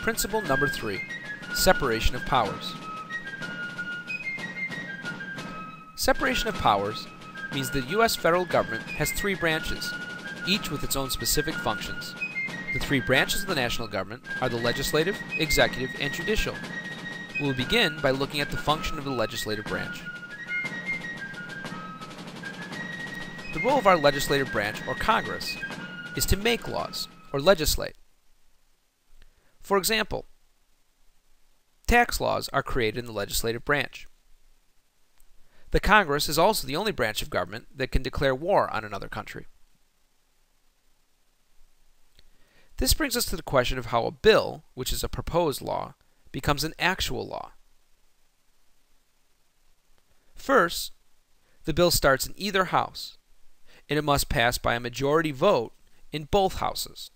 Principle number 3, separation of powers. Separation of powers means the U.S. federal government has 3 branches, each with its own specific functions. The 3 branches of the national government are the legislative, executive, and judicial. We will begin by looking at the function of the legislative branch. The role of our legislative branch, or Congress, is to make laws, or legislate. For example, tax laws are created in the legislative branch. The Congress is also the only branch of government that can declare war on another country. This brings us to the question of how a bill, which is a proposed law, becomes an actual law. First, the bill starts in either house, and it must pass by a majority vote in both houses.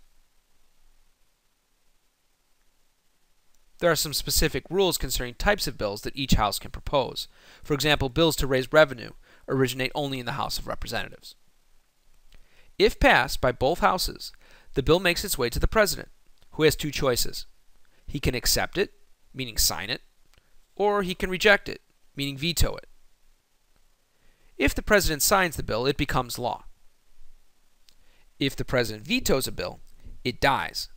There are some specific rules concerning types of bills that each house can propose. For example, bills to raise revenue originate only in the House of Representatives. If passed by both houses, the bill makes its way to the President, who has 2 choices. He can accept it, meaning sign it, or he can reject it, meaning veto it. If the President signs the bill, it becomes law. If the President vetoes a bill, it dies,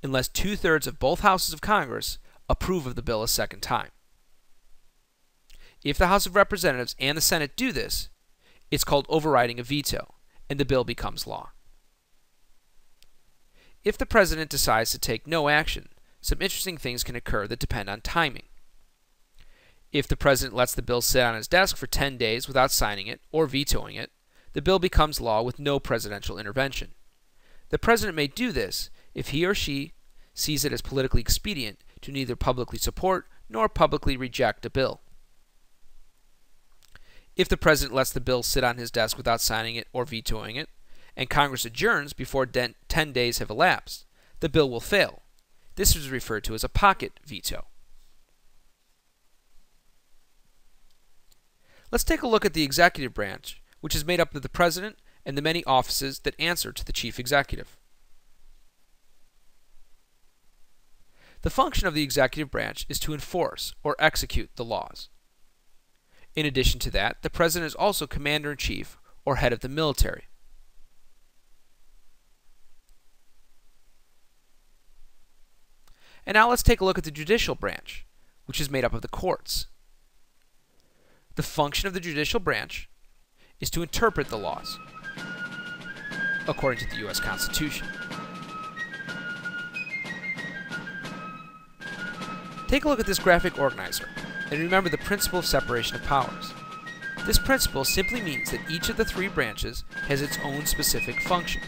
unless 2/3 of both houses of Congress approve of the bill a second time. If the House of Representatives and the Senate do this, it's called overriding a veto, and the bill becomes law. If the President decides to take no action, some interesting things can occur that depend on timing. If the President lets the bill sit on his desk for 10 days without signing it or vetoing it, the bill becomes law with no presidential intervention. The President may do this if he or she sees it as politically expedient to neither publicly support nor publicly reject a bill. If the President lets the bill sit on his desk without signing it or vetoing it, and Congress adjourns before 10 days have elapsed, the bill will fail. This is referred to as a pocket veto. Let's take a look at the executive branch, which is made up of the President and the many offices that answer to the Chief Executive. The function of the executive branch is to enforce or execute the laws. In addition to that, the President is also Commander-in-Chief or head of the military. And now let's take a look at the judicial branch, which is made up of the courts. The function of the judicial branch is to interpret the laws according to the U.S. Constitution. Take a look at this graphic organizer and remember the principle of separation of powers. This principle simply means that each of the 3 branches has its own specific function.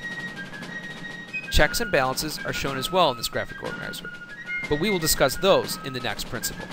Checks and balances are shown as well in this graphic organizer, but we will discuss those in the next principle.